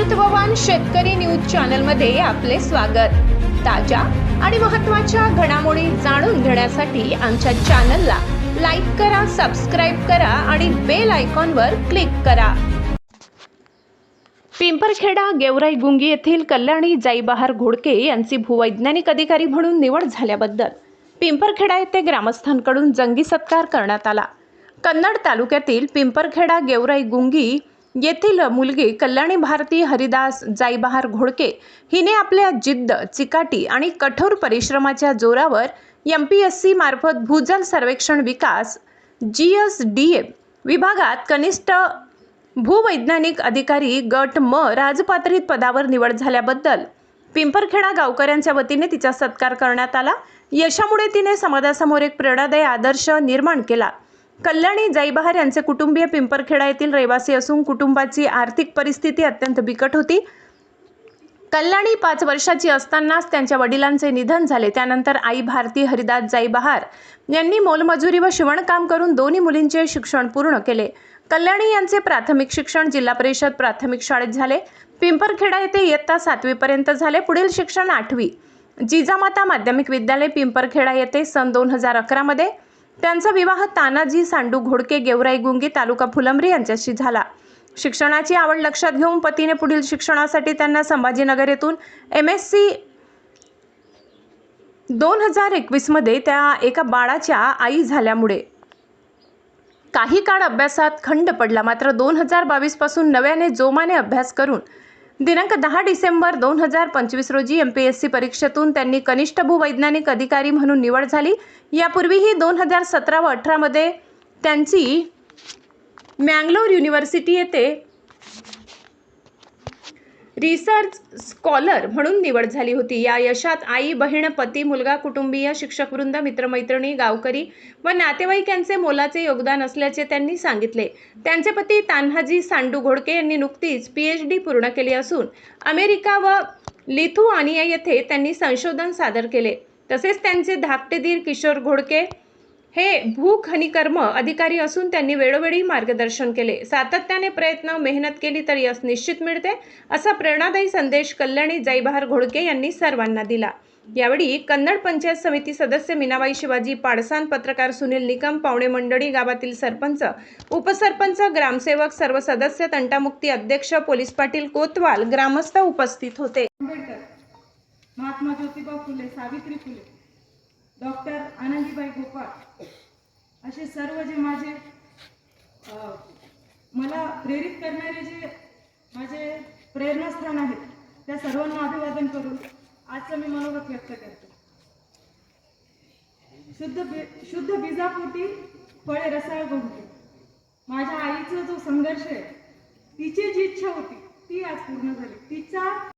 महत्त्ववान शेतकरी news channel मध्ये आपले स्वागत। ताज्या आणि महत्त्वाच्या घडामोडी जाणून घेण्यासाठी आमच्या चॅनलला लाईक करा, सबस्क्राइब करा आणि बेल आयकॉनवर क्लिक करा। पिंपरखेडा गेवराई गुंगी येथील कल्याणी जाईबहार घोडके यांची भूवैज्ञानिक अधिकारी म्हणून निवड झाल्याबद्दल पिंपरखेडा येथे ग्रामस्थांकडून जंगी सत्कार करण्यात आला। कन्नड तालुक्यातील पिंपरखेडा गेवराई गुंगी येथील मुलगी कल्याणी भारती हरिदास जाईबहार घोडके हिने आपल्या जिद्द, चिकाटी आणि कठोर परिश्रमाच्या जोरावर MPSC मार्फत भूजल सर्वेक्षण विकास GSDA विभागात कनिष्ठ भूवैज्ञानिक अधिकारी गट म राजपात्रित पदावर निवड झाल्याबद्दल पिंपरखेडा गावकऱ्यांच्या वतीने तिचा सत्कार करण्यात आला। यशामुळे तिने समाजासमोर एक प्रेरणादायी आदर्श निर्माण केला। कल्याणी जाईबहार यांचे कुटुंबीय पिंपरखेडा येथील रहिवासी असून कुटुंबाची आर्थिक परिस्थिती अत्यंत बिकट होती। कल्याणी 5 वर्षाची असतानाच त्यांच्या वडिलांचे निधन झाले। त्यानंतर आई भारती हरिदास जाईबहार यांनी मोलमजुरी व शिवणकाम करून दोन्ही मुलींचे शिक्षण पूर्ण केले। कल्याणी यांचे प्राथमिक शिक्षण जिल्हा परिषद प्राथमिक शाळेत झाले। पिंपरखेडा येथे इयत्ता 7वी पर्यंत झाले। पुढील शिक्षण 8वी जिजामाता माध्यमिक विद्यालय पिंपरखेडा येथे सन 2011 मध्ये त्यांचा विवाह तानाजी सांडू घोडके गेवराई गुंगी तालुका फुलंब्री यांच्याशी झाला। शिक्षणाची आवड लक्षात घेऊन पतीने पुढील शिक्षणासाठी त्यांना संभाजीनगर येथून MSc 2021 मध्ये त्या एका बाळाच्या आई झाल्यामुळे काही काळ अभ्यासात खंड पडला। मात्र 2022 पासून नव्याने जोमाने अभ्यास करून दिनांक 10 डिसेंबर 2025 रोजी MPSC परीक्षेतून त्यांनी कनिष्ठ भूवैज्ञानिक अधिकारी म्हणून निवड झाली। यापूर्वीही 2017 व 18 मध्ये त्यांची मँगलोर युनिव्हर्सिटी येथे रिसर्च स्कॉलर म्हणून निवड झाली होती। या यशात आई, बहीण, पती, मुलगा, कुटुंबीय, शिक्षकवृंद, मित्रमैत्रिणी, गावकरी व नातेवाईक यांचे मोलाचे योगदान असल्याचे त्यांनी सांगितले। त्यांचे पती तान्हाजी सांडू घोडके यांनी नुकतीच PhD पूर्ण केली असून अमेरिका व लिथुआनिया येथे त्यांनी संशोधन सादर केले। तसेच त्यांचे धाकटे दीर किशोर घोडके हे भूखनिकर्म अधिकारी असून त्यांनी वेळोवेळी मार्गदर्शन केले। सातत्याने प्रयत्न, मेहनत केली तर यश निश्चित मिळते, असा प्रेरणादायी संदेश कल्याणी जाईबहार घोडके यांनी सर्वांना दिला। यावेळी कन्नड पंचायत समिती सदस्य मीनाबाई शिवाजी पाडसान, पत्रकार सुनील निकम, पाहुणे मंडळी, गावातील सरपंच, उपसरपंच, ग्रामसेवक, सर्व सदस्य, तंटामुक्ती अध्यक्ष, पोलीस पाटील कोतवाल, ग्रामस्थ उपस्थित होते। महात्मा ज्योतिबा फुले, सावित्री फुले, डॉक्टर आनंदीबाई गोपाळ असे सर्व जे माझे मला प्रेरित करणारे जे माझे प्रेरणास्थान आहेत त्या सर्वांना अभिवादन करून आजचं मी मनोगत व्यक्त करते। शुद्ध बीजापोटी फळे रसाळ गोंडके। माझ्या आईचा जो संघर्ष आहे, तिची जी इच्छा होती ती आज पूर्ण झाली। तिचा